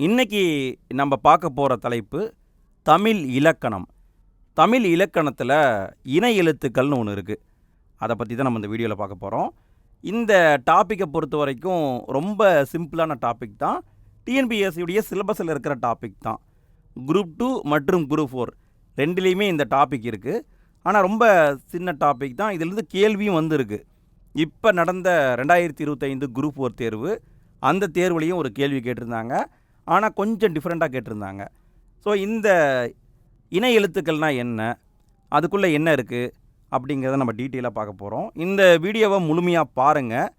இன்னைக்கு நம்ம பார்க்க போகிற தலைப்பு தமிழ் இலக்கணம். தமிழ் இலக்கணத்தில் இணை எழுத்துக்கள்னு ஒன்று இருக்குது. அதை பற்றி தான் நம்ம இந்த வீடியோவில் பார்க்க போகிறோம். இந்த டாப்பிக்கை பொறுத்த வரைக்கும் ரொம்ப சிம்பிளான டாபிக் தான். டிஎன்பிஎஸ்சியுடைய சிலபஸில் இருக்கிற டாபிக் தான். குரூப் 2 மற்றும் குரூப் 4 ரெண்டுலேயுமே இந்த டாபிக் இருக்குது. ஆனால் ரொம்ப சின்ன டாபிக் தான். இதிலிருந்து கேள்வியும் வந்திருக்கு. இப்போ நடந்த 2025 குரூப் 4 தேர்வு, அந்த தேர்வுலேயும் ஒரு கேள்வி கேட்டிருந்தாங்க. ஆனால் கொஞ்சம் டிஃப்ரெண்ட்டாக கேட்டிருந்தாங்க. ஸோ இந்த இணை எழுத்துக்கள்னால் என்ன, அதுக்குள்ளே என்ன இருக்குது அப்படிங்கிறத நம்ம டீட்டெயிலாக பார்க்க போகிறோம். இந்த வீடியோவை முழுமையாக பாருங்கள்.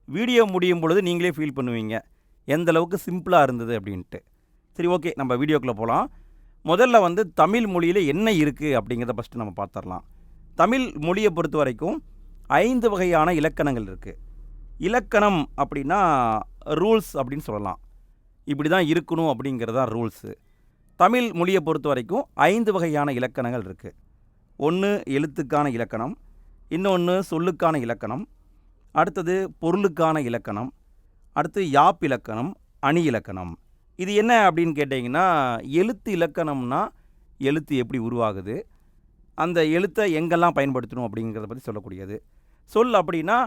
வீடியோ முடியும் பொழுது நீங்களே ஃபீல் பண்ணுவீங்க எந்த அளவுக்கு சிம்பிளாக இருந்தது அப்படின்ட்டு. சரி, ஓகே, நம்ம வீடியோக்குள்ளே போகலாம். முதல்ல தமிழ் மொழியில் என்ன இருக்குது அப்படிங்கிறத ஃபஸ்ட்டு நம்ம பார்த்துடலாம். தமிழ் மொழியை பொறுத்த வரைக்கும் 5 வகையான இலக்கணங்கள் இருக்குது. இலக்கணம் அப்படின்னா ரூல்ஸ் அப்படின்னு சொல்லலாம். இப்படி தான் இருக்கணும் அப்படிங்கிறது தான் ரூல்ஸு. தமிழ் மொழியை பொறுத்த வரைக்கும் 5 வகையான இலக்கணங்கள் இருக்குது. ஒன்று எழுத்துக்கான இலக்கணம், இன்னொன்று சொல்லுக்கான இலக்கணம், அடுத்தது பொருளுக்கான இலக்கணம், அடுத்து யாப் இலக்கணம், அணி இலக்கணம். இது என்ன அப்படின்னு கேட்டிங்கன்னா, எழுத்து இலக்கணம்னா எழுத்து எப்படி உருவாகுது, அந்த எழுத்தை எங்கெல்லாம் பயன்படுத்தணும் அப்படிங்கிறத பற்றி சொல்லக்கூடியது. சொல் அப்படின்னா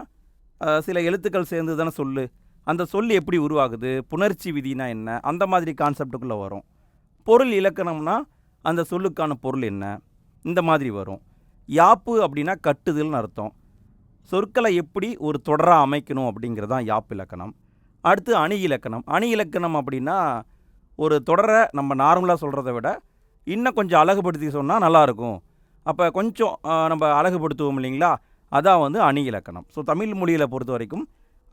சில எழுத்துக்கள் சேர்ந்து தானே சொல்லு, அந்த சொல் எப்படி உருவாகுது, புணர்ச்சி விதினா என்ன, அந்த மாதிரி கான்செப்டுக்குள்ளே வரும். பொருள் இலக்கணம்னா அந்த சொல்லுக்கான பொருள் என்ன, இந்த மாதிரி வரும். யாப்பு அப்படின்னா கட்டுதல்னு அர்த்தம். சொற்களை எப்படி ஒரு தொடராக அமைக்கணும் அப்படிங்கிறது தான் யாப்பு இலக்கணம். அடுத்து அணி இலக்கணம். அணி இலக்கணம் அப்படின்னா ஒரு தொடரை நம்ம நார்மலாக சொல்கிறத விட இன்னும் கொஞ்சம் அழகுபடுத்தி சொன்னால் நல்லாயிருக்கும். அப்போ கொஞ்சம் நம்ம அழகுபடுத்துவோம் இல்லைங்களா, அதான் அணி இலக்கணம். ஸோ தமிழ் மொழியில் பொறுத்த வரைக்கும்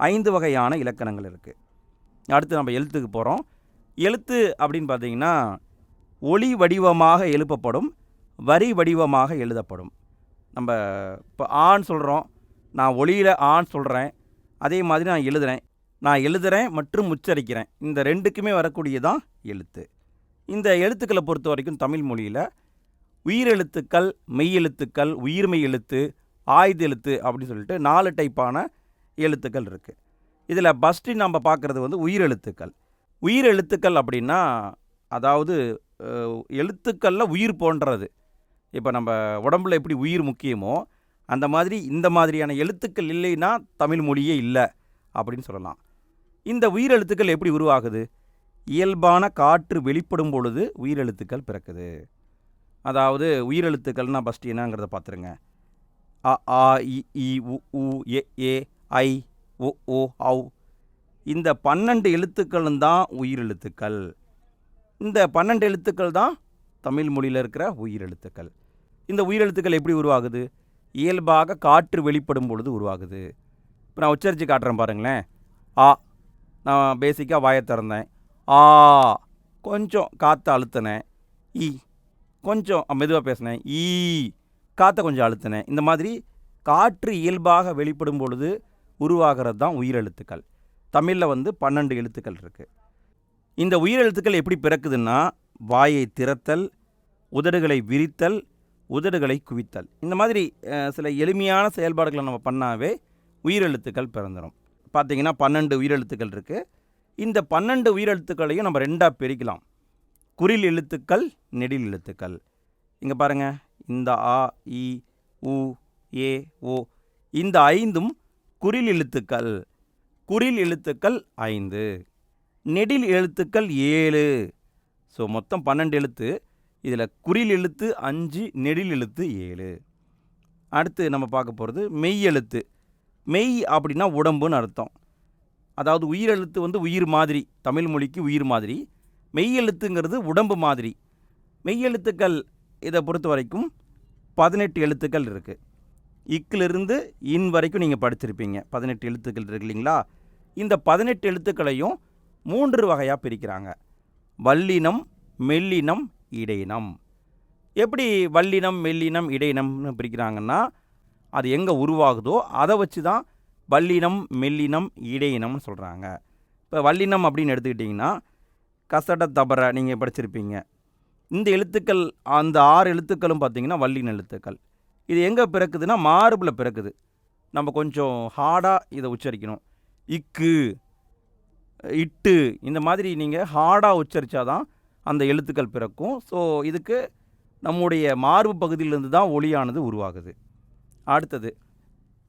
5 வகையான இலக்கணங்கள் இருக்குது. அடுத்து நம்ம எழுத்துக்கு போகிறோம். எழுத்து அப்படின்னு பார்த்தீங்கன்னா ஒளி வடிவமாக எழுப்பப்படும், வரி வடிவமாக எழுதப்படும். நம்ம இப்போ ஆன்னு சொல்கிறோம், நான் ஒளியில் ஆன்னு சொல்கிறேன், அதே மாதிரி நான் எழுதுகிறேன் மற்றும் உச்சரிக்கிறேன். இந்த ரெண்டுக்குமே வரக்கூடியதான் எழுத்து. இந்த எழுத்துக்களை பொறுத்த வரைக்கும் தமிழ் மொழியில் உயிரெழுத்துக்கள், மெய்யெழுத்துக்கள், உயிர்மெய் எழுத்து, ஆயுத எழுத்து அப்படின்னு சொல்லிட்டு 4 டைப்பான எழுத்துக்கள் இருக்குது. இதில் ஃபஸ்ட்டு நம்ம பார்க்குறது உயிரெழுத்துக்கள். உயிரெழுத்துக்கள் அப்படின்னா அதாவது எழுத்துக்களில் உயிர் போன்றது. இப்போ நம்ம உடம்புல எப்படி உயிர் முக்கியமோ அந்த மாதிரி இந்த மாதிரியான எழுத்துக்கள் இல்லைன்னா தமிழ் மொழியே இல்லை அப்படின்னு சொல்லலாம். இந்த உயிரெழுத்துக்கள் எப்படி உருவாகுது? இயல்பான காற்று வெளிப்படும் பொழுது உயிரெழுத்துக்கள் பிறக்குது. அதாவது உயிரெழுத்துக்கள்னால் ஃபஸ்ட்டு என்னங்கிறத பார்த்துருங்க. அ, ஆ, இ, ஈ, உ, ஊ, எ, ஏ, ஐ, ஒ, ஓ, ஔ. இந்த 12 எழுத்துக்களும் தான் உயிரெழுத்துக்கள். இந்த 12 எழுத்துக்கள் தான் தமிழ் மொழியில் இருக்கிற உயிரெழுத்துக்கள். இந்த உயிரெழுத்துக்கள் எப்படி உருவாகுது? இயல்பாக காற்று வெளிப்படும் பொழுது உருவாகுது. இப்போ நான் உச்சரித்து காட்டுறேன் பாருங்களேன். ஆ, நான் பேசிக்காக வாயை திறந்தேன். ஆ, கொஞ்சம் காற்றை அழுத்தினேன். ஈ, கொஞ்சம் மெதுவாக பேசினேன். ஈ, காற்றை கொஞ்சம் அழுத்தினேன். இந்த மாதிரி காற்று இயல்பாக வெளிப்படும் பொழுது உருவாகிறது தான் உயிரெழுத்துக்கள். தமிழில் 12 எழுத்துக்கள் இருக்குது. இந்த உயிரெழுத்துக்கள் எப்படி பிறக்குதுன்னா வாயை திறத்தல், உதடுகளை விரித்தல், உதடுகளை குவித்தல், இந்த மாதிரி சில எளிமையான செயல்பாடுகளை நம்ம பண்ணாவே உயிரெழுத்துக்கள் பிறந்துடும். பார்த்திங்கன்னா 12 உயிரெழுத்துக்கள் இருக்குது. இந்த 12 உயிரெழுத்துக்களையும் நம்ம 2ஆக பிரிக்கலாம். குறில் எழுத்துக்கள், நெடில் எழுத்துக்கள். இங்கே பாருங்கள், இந்த ஆ, இ, உ, ஏ, ஓ, இந்த 5ம் குறில் எழுத்துக்கள். குறில் எழுத்துக்கள் 5, நெடில் எழுத்துக்கள் 7. ஸோ மொத்தம் 12 எழுத்து. இதில் குறில் எழுத்து 5, நெடில் எழுத்து 7. அடுத்து நம்ம பார்க்க போகிறது மெய் எழுத்து. மெய் அப்படின்னா உடம்புன்னு அர்த்தம். அதாவது உயிரெழுத்து உயிர் மாதிரி, தமிழ் மொழிக்கு உயிர் மாதிரி. மெய் எழுத்துங்கிறது உடம்பு மாதிரி. மெய் எழுத்துக்கள் இதை பொறுத்த வரைக்கும் 18 எழுத்துக்கள் இருக்குது. இக்கிலிருந்து இன் வரைக்கும் நீங்கள் படிச்சிருப்பீங்க. 18 எழுத்துக்கள் இருக்கு இல்லைங்களா? இந்த 18 எழுத்துக்களையும் 3 வகையாக பிரிக்கிறாங்க. வல்லினம், மெல்லினம், இடையினம். எப்படி வல்லினம், மெல்லினம், இடையினம்னு பிரிக்கிறாங்கன்னா அது எங்கே உருவாகுதோ அதை வச்சு தான் வல்லினம், மெல்லினம், இடையினம்னு சொல்கிறாங்க. இப்போ வல்லினம் அப்படின்னு எடுத்துக்கிட்டிங்கன்னா கசட, தபர நீங்கள் படிச்சிருப்பீங்க. இந்த எழுத்துக்கள், அந்த 6 எழுத்துக்களும் பார்த்திங்கன்னா வல்லின எழுத்துக்கள். இது எங்கே பிறக்குதுன்னா மார்பில் பிறக்குது. நம்ம கொஞ்சம் ஹார்டாக இதை உச்சரிக்கணும். இக்கு, இட்டு இந்த மாதிரி நீங்கள் ஹார்டாக உச்சரித்தா தான் அந்த எழுத்துக்கள் பிறக்கும். ஸோ இதுக்கு நம்முடைய மார்பு பகுதியிலேருந்து தான் ஒலியானது உருவாகுது. அடுத்தது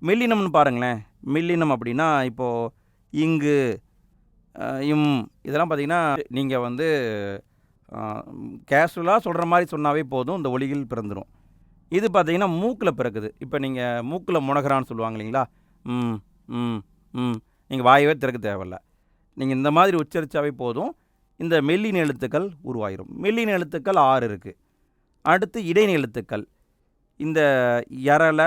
மெல்லினம்னு பாருங்களேன். மெல்லினம் அப்படின்னா இப்போது இங்கு இம் இதெல்லாம் பார்த்திங்கன்னா நீங்கள் வந்து கேஷுவலாக சொல்கிற மாதிரி சொன்னாவே போதும், இந்த ஒலிகள் பிறந்துடும். இது பார்த்திங்கன்னா மூக்கில் பிறக்குது. இப்போ நீங்கள் மூக்கில் முனகிறான்னு சொல்லுவாங்க இல்லைங்களா, ம் ம் ம் நீங்கள் வாயவே திறக்க தேவையில்ல. நீங்கள் இந்த மாதிரி உச்சரித்தாவே போதும், இந்த மெல்லின எழுத்துக்கள் உருவாயிரும். மெல்லின எழுத்துக்கள் 6 இருக்குது. அடுத்து இடைநிலை எழுத்துக்கள். இந்த யரல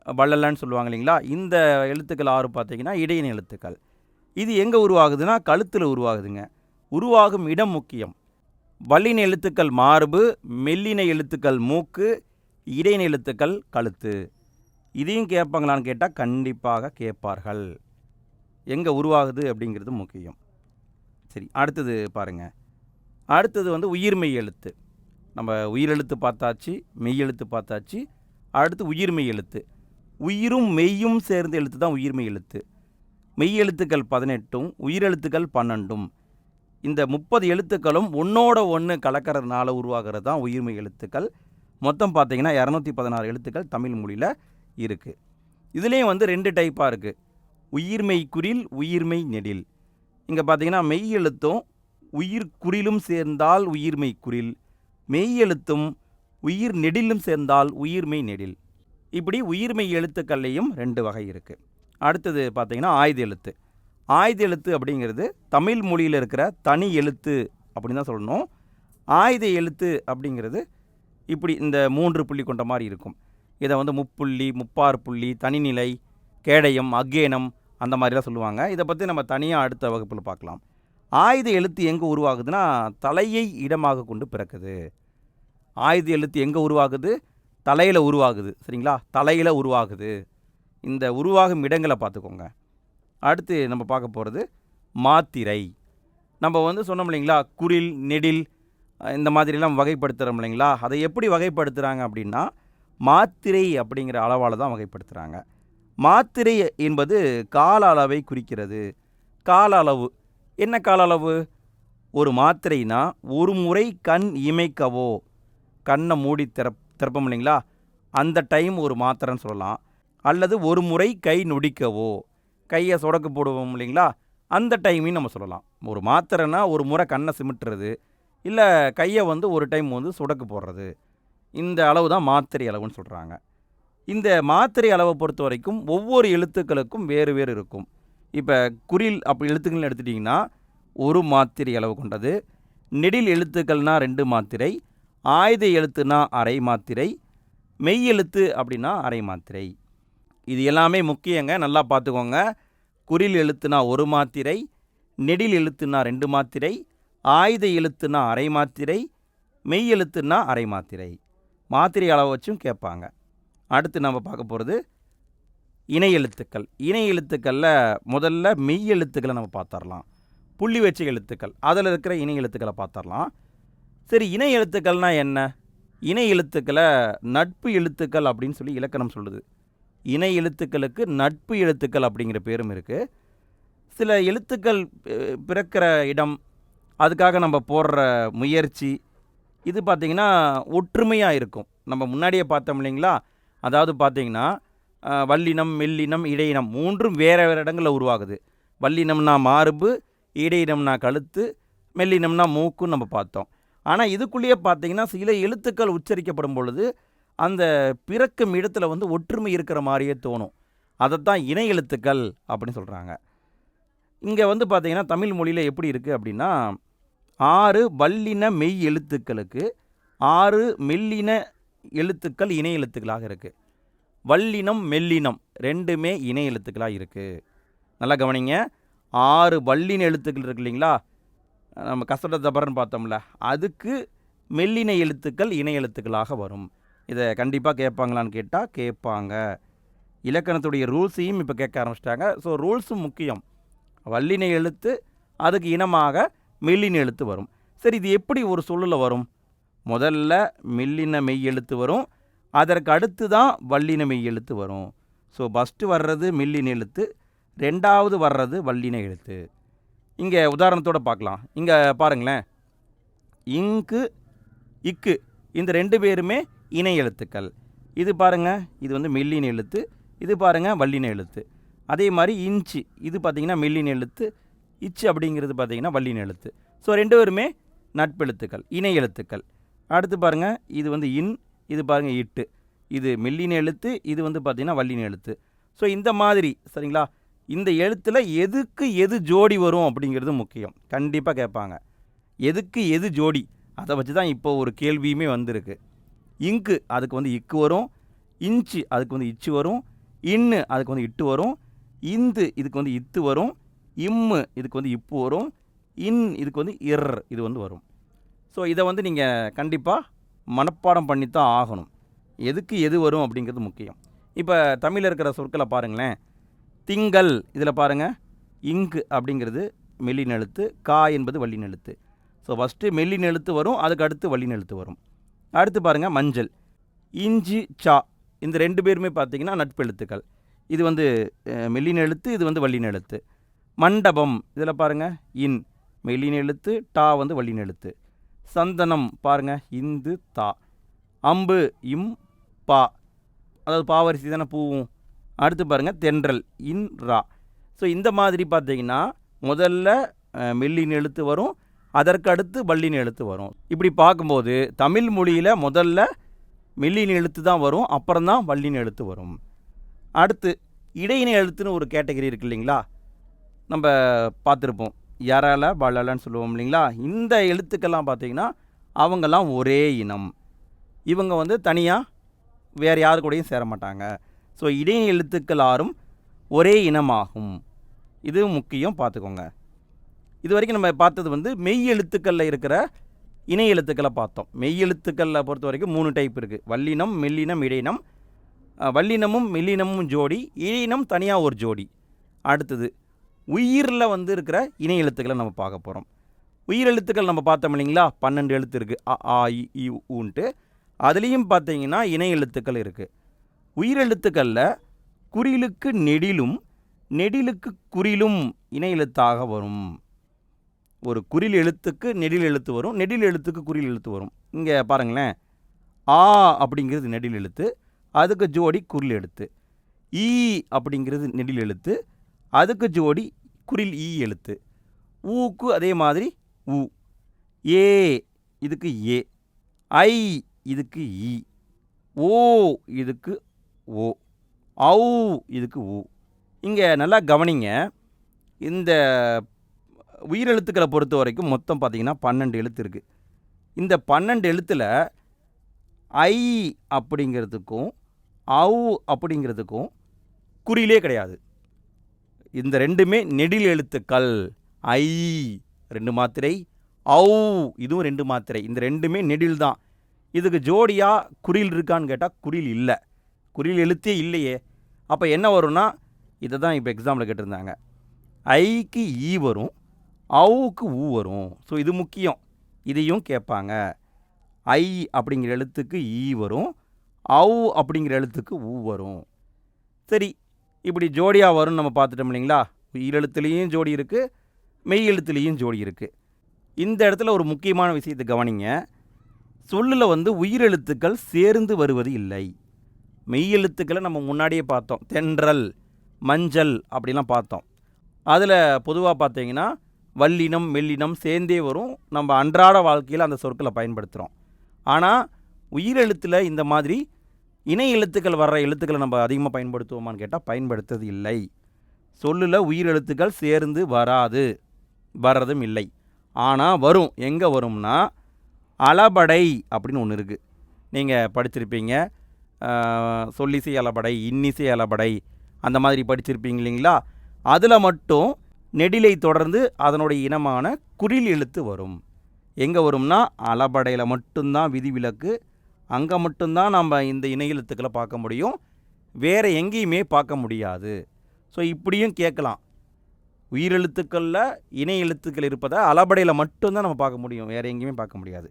வள்ளலன்னு சொல்லுவாங்க இல்லைங்களா, இந்த எழுத்துக்கள் 6 பார்த்திங்கன்னா இடைநிலை எழுத்துக்கள். இது எங்கே உருவாகுதுன்னா கழுத்தில் உருவாகுதுங்க. உருவாகும் இடம் முக்கியம். வல்லின எழுத்துக்கள் மார்பு, மெல்லின எழுத்துக்கள் மூக்கு, இடைநிலை எழுத்துக்கள் கழுத்து. இதையும் கேட்பாங்களான்னு கேட்டால் கண்டிப்பாக கேட்பார்கள். எங்கே உருவாகுது அப்படிங்கிறது முக்கியம். சரி, அடுத்தது பாருங்கள். அடுத்தது வந்து உயிர்மெய் எழுத்து. நம்ம உயிரெழுத்து பார்த்தாச்சு, மெய் எழுத்து பார்த்தாச்சு. அடுத்து உயிர்மெய் எழுத்து. உயிரும் மெய்யும் சேர்ந்த எழுத்து தான் உயிர்மெய் எழுத்து. மெய் எழுத்துக்கள் 18, உயிரெழுத்துக்கள் 12. இந்த 30 எழுத்துக்களும் ஒன்றோட ஒன்று கலக்கிறதுனால உருவாகிறது தான் உயிர்மெய் எழுத்துக்கள். மொத்தம் பார்த்திங்கன்னா 216 எழுத்துக்கள் தமிழ் மொழியில் இருக்குது. இதுலேயும் வந்து 2 டைப்பாக இருக்குது. உயிர்மெய் குறில், உயிர்மெய் நெடில். இங்கே பார்த்திங்கன்னா மெய் எழுத்தும் உயிர் குறிலும் சேர்ந்தால் உயிர்மெய் குறில், மெய் எழுத்தும் உயிர் நெடிலும் சேர்ந்தால் உயிர்மெய் நெடில். இப்படி உயிர்மெய் எழுத்துக்கள்லேயும் 2 வகை இருக்குது. அடுத்தது பார்த்திங்கன்னா ஆயுத எழுத்து. ஆயுத எழுத்து அப்படிங்கிறது தமிழ் மொழியில் இருக்கிற தனி எழுத்து அப்படின்னு தான் சொல்லணும். ஆயுத எழுத்து அப்படிங்கிறது இப்படி இந்த 3 புள்ளி கொண்ட மாதிரி இருக்கும். இதை வந்து முப்புள்ளி, முப்பார் புள்ளி, தனிநிலை, கேடயம், அக்கேனம் அந்த மாதிரிலாம் சொல்லுவாங்க. இதை பற்றி நம்ம தனியாக அடுத்த வகுப்பில் பார்க்கலாம். ஆயுத எழுத்து எங்கே உருவாகுதுன்னா தலையை இடமாக கொண்டு பிறக்குது. ஆயுத எழுத்து எங்கே உருவாகுது? தலையில் உருவாகுது. சரிங்களா, தலையில் உருவாகுது. இந்த உருவாகும் இடங்களை பார்த்துக்கோங்க. அடுத்து நம்ம பார்க்க போகிறது மாத்திரை. நம்ம வந்து சொன்னோம் இல்லைங்களா, குறில், நெடில் இந்த மாதிரிலாம் வகைப்படுத்துகிறோம் இல்லைங்களா. அதை எப்படி வகைப்படுத்துகிறாங்க அப்படின்னா மாத்திரை அப்படிங்கிற அளவால் தான் வகைப்படுத்துகிறாங்க. மாத்திரை என்பது கால அளவை குறிக்கிறது. கால அளவு என்ன? கால அளவு ஒரு மாத்திரைனா ஒரு முறை கண் இமைக்கவோ, கண்ணை மூடி திறப்போம் இல்லைங்களா, அந்த டைம் ஒரு மாத்திரைன்னு சொல்லலாம். அல்லது ஒரு முறை கை நொடிக்கவோ, கையை சொடக்கு போடுவோம் இல்லைங்களா, அந்த டைமையும் நம்ம சொல்லலாம். ஒரு மாத்திரைனா ஒரு முறை கண்ணை சிமிட்டுறது, இல்லை கையை வந்து ஒரு டைம் வந்து சொடக்கு போடுறது. இந்த அளவு தான் மாத்திரை அளவுன்னு சொல்கிறாங்க. இந்த மாத்திரை அளவை பொறுத்த வரைக்கும் ஒவ்வொரு எழுத்துக்களுக்கும் வேறு வேறு இருக்கும். இப்போ குறில் அப்படி எழுத்துக்கள்னு எடுத்துட்டிங்கன்னா ஒரு மாத்திரை அளவு கொண்டது. நெடில் எழுத்துக்கள்னா 2 மாத்திரை, ஆயுத எழுத்துனா அரை மாத்திரை, மெய் எழுத்து அப்படின்னா அரை மாத்திரை. இது எல்லாமே முக்கியங்க, நல்லா பார்த்துக்கோங்க. குறில் எழுத்துனா 1 மாத்திரை, நெடில் எழுத்துனா 2 மாத்திரை, ஆயுத எழுத்துனா அரை மாத்திரை, மெய் எழுத்துனா அரை மாத்திரை. மாத்திரை அளவை வச்சும் கேட்பாங்க. அடுத்து நம்ம பார்க்க போகிறது இணை எழுத்துக்கள். இணை எழுத்துக்களில் முதல்ல மெய் எழுத்துக்களை நம்ம பார்த்துடலாம். புள்ளி வச்ச எழுத்துக்கள், அதில் இருக்கிற இணை எழுத்துக்களை பார்த்துடலாம். சரி, இணை எழுத்துக்கள்னால் என்ன? இணை எழுத்துக்களை நட்பு எழுத்துக்கள் அப்படின்னு சொல்லி இலக்கணம் சொல்லுது. இணை எழுத்துக்களுக்கு நட்பு எழுத்துக்கள் அப்படிங்கிற பேரும் இருக்குது. சில எழுத்துக்கள் பிறக்கிற இடம், அதுக்காக நம்ம போடுற முயற்சி, இது பார்த்திங்கன்னா ஒற்றுமையாக இருக்கும். நம்ம முன்னாடியே பார்த்தோம் இல்லைங்களா, அதாவது பார்த்திங்கன்னா வல்லினம், மெல்லினம், இடையினம் 3ம் வேறு வேறு இடங்களில் உருவாகுது. வல்லினம்னா மார்பு, இடையினம்னா கழுத்து, மெல்லினம்னா மூக்குன்னு நம்ம பார்த்தோம். ஆனால் இதுக்குள்ளேயே பார்த்திங்கன்னா சில எழுத்துக்கள் உச்சரிக்கப்படும் பொழுது அந்த பிறக்கும் இடத்துல வந்து ஒற்றுமை இருக்கிற மாதிரியே தோணும். அதைத்தான் இணை எழுத்துக்கள் அப்படின்னு சொல்கிறாங்க. இங்கே வந்து பார்த்திங்கன்னா தமிழ் மொழியில் எப்படி இருக்குது அப்படின்னா 6 வல்லின மெய் எழுத்துக்களுக்கு 6 மெல்லின எழுத்துக்கள் இணை எழுத்துக்களாக இருக்குது. வல்லினம், மெல்லினம் 2மே இணை எழுத்துக்களாக இருக்குது. நல்லா கவனிங்க. 6 வல்லின எழுத்துக்கள் இருக்கு இல்லைங்களா, நம்ம கசட தபரன்னு பார்த்தோம்ல, அதுக்கு மெல்லின எழுத்துக்கள் இணை எழுத்துக்களாக வரும். இதை கண்டிப்பாக கேட்பாங்களான்னு கேட்டால் கேட்பாங்க. இலக்கணத்துடைய ரூல்ஸையும் இப்போ கேட்க ஆரம்பிச்சிட்டாங்க. ஸோ ரூல்ஸும் முக்கியம். வல்லின எழுத்து, அதுக்கு இனமாக மெல்லின எழுத்து வரும். சரி, இது எப்படி ஒரு சொல்லில் வரும்? முதல்ல மெல்லின மெய் எழுத்து வரும், அதற்கு அடுத்து தான் வல்லின மெய் எழுத்து வரும். ஸோ ஃபஸ்ட்டு வர்றது மெல்லின எழுத்து, 2வது வர்றது வல்லின எழுத்து. இங்கே உதாரணத்தோடு பார்க்கலாம். இங்கே பாருங்களேன், இங்கு இக்கு இந்த 2 பேருமே இணை எழுத்துக்கள். இது பாருங்கள், இது வந்து மெல்லின எழுத்து, இது பாருங்கள் வல்லின எழுத்து. அதே மாதிரி இன்ச்சு இது பார்த்திங்கன்னா மெல்லின எழுத்து, இச்சு அப்படிங்கிறது பார்த்திங்கன்னா வல்லின எழுத்து. ஸோ 2 பேருமே நட்பெழுத்துக்கள், இணை எழுத்துக்கள். அடுத்து பாருங்கள், இது வந்து இன், இது பாருங்கள் இட்டு, இது மெல்லின எழுத்து, இது வந்து பார்த்திங்கன்னா வல்லின எழுத்து. ஸோ இந்த மாதிரி சரிங்களா, இந்த எழுத்தில் எதுக்கு எது ஜோடி வரும் அப்படிங்கிறது முக்கியம். கண்டிப்பாக கேட்பாங்க, எதுக்கு எது ஜோடி, அதை வச்சு தான் இப்போ ஒரு கேள்வியுமே வந்திருக்கு. இங்கு அதுக்கு வந்து இக்கு வரும், இன்ச்சு அதுக்கு வந்து இச்சு வரும், இன்னு அதுக்கு வந்து இட்டு வரும், இந்து இதுக்கு வந்து இத்து வரும், இம்மு இதுக்கு வந்து இப்பு வரும், இன் இதுக்கு வந்து இது வந்து வரும். ஸோ இதை வந்து நீங்கள் கண்டிப்பாக மனப்பாடம் பண்ணித்தான் ஆகணும். எதுக்கு எது வரும் அப்படிங்கிறது முக்கியம். இப்போ தமிழில் இருக்கிற சொற்களை பாருங்களேன். திங்கள் இதில் பாருங்கள், இங்கு அப்படிங்கிறது மெல்லின எழுத்து, கா என்பது வல்லின எழுத்து. ஸோ ஃபஸ்ட்டு மெல்லின எழுத்து வரும், அதுக்கு அடுத்து வல்லின எழுத்து வரும். அடுத்து பாருங்கள் மஞ்சள், இஞ்சி சா இந்த 2 பேருமே பார்த்திங்கன்னா நட்பெழுத்துக்கள். இது வந்து மெல்லின எழுத்து, இது வந்து வல்லின எழுத்து. மண்டபம் இதில் பாருங்கள், இன் மெல்லின எழுத்து, டா வந்து வல்லின எழுத்து. சந்தனம் பாருங்கள், இந்து தா. அம்பு இம் பா, அதாவது பாவரிசி தானே பூவும். அடுத்து பாருங்கள் தென்றல் இன் ரா. ஸோ இந்த மாதிரி பார்த்திங்கன்னா முதல்ல மெல்லின எழுத்து வரும், அதற்கு அடுத்து வல்லின எழுத்து வரும். இப்படி பார்க்கும்போது தமிழ் மொழியில் முதல்ல மெல்லின எழுத்து தான் வரும், அப்புறம்தான் வல்லின எழுத்து வரும். அடுத்து இடையின எழுத்துன்னு ஒரு கேட்டகரி இருக்குது இல்லைங்களா, நம்ம பார்த்துருப்போம். யரல பலலன்னு சொல்லுவோம் இல்லைங்களா. இந்த எழுத்துக்கெல்லாம் பார்த்திங்கன்னா அவங்கெல்லாம் ஒரே இனம், இவங்க வந்து தனியாக வேறு யாரு கூடயும் சேர மாட்டாங்க. ஸோ இடையின எழுத்துக்கள் ஆறும் ஒரே இனமாகும். இது முக்கியம், பார்த்துக்கோங்க. இது வரைக்கும் நம்ம பார்த்தது வந்து மெய் எழுத்துக்களில் இருக்கிற இணை எழுத்துக்களை பார்த்தோம். மெய் எழுத்துக்களில் பொறுத்த வரைக்கும் 3 டைப் இருக்குது: வல்லினம், மெல்லினம், இடையினம். வல்லினமும் மெல்லினமும் ஜோடி, இடையினம் தனியாக ஒரு ஜோடி. அடுத்தது உயிரில் வந்து இருக்கிற இணை எழுத்துக்களை நம்ம பார்க்க போகிறோம். உயிர் எழுத்துக்கள் நம்ம பார்த்தோம் இல்லைங்களா, 12 எழுத்து இருக்குது, அ ஆ இ ஊன்ட்டு. அதுலேயும் பார்த்தீங்கன்னா இணை எழுத்துக்கள் இருக்குது. உயிர் எழுத்துக்களில் குறிலுக்கு நெடிலும் நெடிலுக்கு குறிலும் இணை எழுத்தாக வரும். ஒரு குறில் எழுத்துக்கு நெடில் எழுத்து வரும், நெடில் எழுத்துக்கு குறில் எழுத்து வரும். இங்கே பாருங்களேன், ஆ அப்படிங்கிறது நெடில் எழுத்து, அதுக்கு ஜோடி குறில் எழுத்து. ஈ அப்படிங்கிறது நெடில் எழுத்து, அதுக்கு ஜோடி குறில் ஈ எழுத்து. ஊக்கு அதே மாதிரி ஊ. ஏ இதுக்கு ஏ, ஐ இதுக்கு ஈ, ஓ இதுக்கு ஓ, ஔ இதுக்கு ஊ. இங்கே நல்லா கவனிங்க, இந்த உயிரெழுத்துக்களை பொறுத்த வரைக்கும் மொத்தம் பார்த்திங்கன்னா 12 எழுத்து இருக்குது. இந்த 12 எழுத்தில் ஐ அப்படிங்கிறதுக்கும் ஔ அப்படிங்கிறதுக்கும் குறியிலே கிடையாது. இந்த 2மே நெடில் எழுத்துக்கள். ஐ 2 மாத்திரை, ஔ இதுவும் 2 மாத்திரை. இந்த 2மே நெடில் தான். இதுக்கு ஜோடியாக குறில் இருக்கான்னு கேட்டால் குறில் இல்லை, குறில் எழுத்தே இல்லையே. அப்போ என்ன வரும்னா, இதை தான் இப்போ எக்ஸாம்பிள் கேட்டிருந்தாங்க. ஐக்கு ஈ வரும், ஔவுக்கு ஊ வரும். ஸோ இது முக்கியம், இதையும் கேட்பாங்க. ஐ அப்படிங்கிற எழுத்துக்கு ஈ வரும், ஔ அப்படிங்கிற எழுத்துக்கு ஊ வரும். சரி, இப்படி ஜோடியாக வரும்னு நம்ம பார்த்துட்டோம் இல்லைங்களா. உயிரெழுத்துலேயும் ஜோடி இருக்குது, மெய் எழுத்துலேயும் ஜோடி இருக்குது. இந்த இடத்துல ஒரு முக்கியமான விஷயத்தை கவனிங்க. சொல்லில் வந்து உயிரெழுத்துக்கள் சேர்ந்து வருவது இல்லை. மெய் எழுத்துக்களை நம்ம முன்னாடியே பார்த்தோம், தென்றல், மஞ்சள் அப்படிலாம் பார்த்தோம். அதில் பொதுவாக பார்த்தீங்கன்னா வல்லினம் மெல்லினம் சேர்ந்தே வரும். நம்ம அன்றாட வாழ்க்கையில் அந்த சொற்களை பயன்படுத்துகிறோம். ஆனால் உயிரெழுத்தில் இந்த மாதிரி இணை எழுத்துக்கள் வர்ற எழுத்துக்களை நம்ம அதிகமாக பயன்படுத்துவோமான்னு கேட்டால் பயன்படுத்துறது இல்லை. சொல்லில் உயிரெழுத்துக்கள் சேர்ந்து வர்றதும் இல்லை. ஆனால் வரும். எங்கே வரும்னா, அளபடை அப்படின்னு ஒன்று இருக்குது, நீங்கள் படிச்சிருப்பீங்க. சொல்லிசை அளபடை, இன்னிசை அளபடை அந்த மாதிரி படிச்சிருப்பீங்க இல்லைங்களா. அதில் மட்டும் நெடிலை தொடர்ந்து அதனுடைய இனமான குறில் எழுத்து வரும். எங்கே வரும்னா, அளபடையில் மட்டும்தான் விதிவிலக்கு. அங்கே மட்டும்தான் நம்ம இந்த இணை எழுத்துக்களை பார்க்க முடியும், வேறு எங்கேயுமே பார்க்க முடியாது. ஸோ இப்படியும் கேட்கலாம். உயிரெழுத்துக்களில் இணை எழுத்துக்கள் இருப்பதை அளபடையில் மட்டும்தான் நம்ம பார்க்க முடியும், வேறு எங்கேயுமே பார்க்க முடியாது.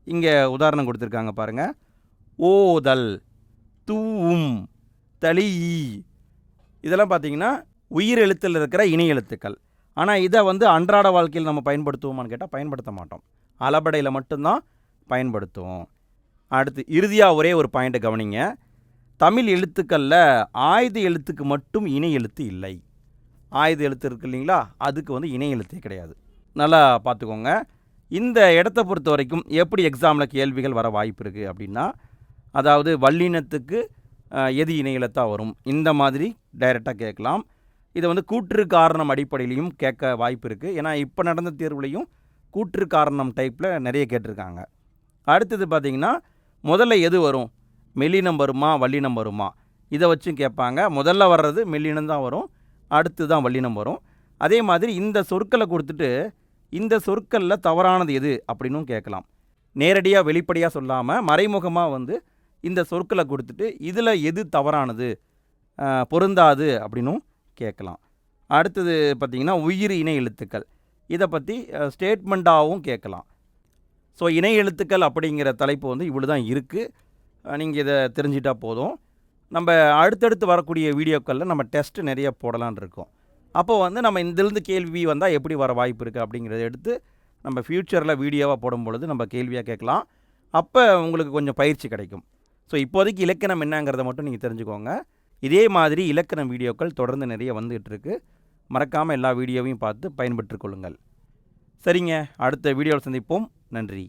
இங்கே உதாரணம் கொடுத்துருக்காங்க பாருங்கள். ஓதல், தூவும், தளி, இதெல்லாம் பார்த்திங்கன்னா உயிர் எழுத்தில் இருக்கிற இணை எழுத்துக்கள். ஆனால் இதை வந்து அன்றாட வாழ்க்கையில் நம்ம பயன்படுத்துவோமான்னு கேட்டால் பயன்படுத்த மாட்டோம். அளபடையில் மட்டும்தான் பயன்படுத்துவோம். அடுத்து இறுதியாக ஒரே ஒரு பாயிண்ட்டை கவனிங்க. தமிழ் எழுத்துக்களில் ஆயுத எழுத்துக்கு மட்டும் இணை எழுத்து இல்லை. ஆயுத எழுத்து இருக்கு இல்லைங்களா, அதுக்கு வந்து இணை எழுத்தே கிடையாது. நல்லா பார்த்துக்கோங்க. இந்த இடத்த பொறுத்த வரைக்கும் எப்படி எக்ஸாமில் கேள்விகள் வர வாய்ப்பு இருக்குது அப்படின்னா, அதாவது வல்லினத்துக்கு எது இணை எழுத்தாக வரும், இந்த மாதிரி டைரெக்டாக கேட்கலாம். இதை வந்து கூற்று காரணம் அடிப்படையிலையும் கேட்க வாய்ப்பு இருக்குது. ஏன்னா இப்போ நடந்த தேர்வுலையும் கூற்று காரணம் டைப்பில் நிறைய கேட்டிருக்காங்க. அடுத்தது பார்த்திங்கன்னா, முதல்ல எது வரும், மெல்லினம் வருமா வல்லினம் வருமா, இதை வச்சும் கேட்பாங்க. முதல்ல வர்றது மெல்லினம் தான் வரும், அடுத்து தான் வல்லினம் வரும். அதே மாதிரி இந்த சொற்களை கொடுத்துட்டு இந்த சொற்களில் தவறானது எது அப்படின்னும் கேட்கலாம். நேரடியாக வெளிப்படையாக சொல்லாமல் மறைமுகமாக வந்து இந்த சொற்களை கொடுத்துட்டு இதில் எது தவறானது, பொருந்தாது அப்படின்னும் கேட்கலாம். அடுத்தது பார்த்திங்கன்னா உயிர் இணை எழுத்துக்கள், இதை பற்றி ஸ்டேட்மெண்ட்டாகவும் கேட்கலாம். ஸோ இணை எழுத்துக்கள் அப்படிங்கிற தலைப்பு வந்து இவ்வளோ தான் இருக்குது. நீங்கள் இதை தெரிஞ்சிட்டா போதும். நம்ம அடுத்தடுத்து வரக்கூடிய வீடியோக்களில் நம்ம டெஸ்ட்டு நிறைய போடலான் இருக்கோம். அப்போது வந்து நம்ம இதிலிருந்து கேள்வி வந்தால் எப்படி வர வாய்ப்பு இருக்குது அப்படிங்கிறத எடுத்து நம்ம ஃப்யூச்சரில் வீடியோவாக போடும் பொழுது நம்ம கேள்வியாக கேட்கலாம். அப்போ உங்களுக்கு கொஞ்சம் பயிற்சி கிடைக்கும். ஸோ இப்போதைக்கு இலக்கணம் என்னங்கிறத மட்டும் நீங்கள் தெரிஞ்சுக்கோங்க. இதே மாதிரி இலக்கணம் வீடியோக்கள் தொடர்ந்து நிறைய வந்துகிட்டு இருக்குது. மறக்காமல் எல்லா வீடியோவையும் பார்த்து பயன்பெற்றுக் கொள்ளுங்கள். சரிங்க, அடுத்த வீடியோவில் சந்திப்போம். நன்றி.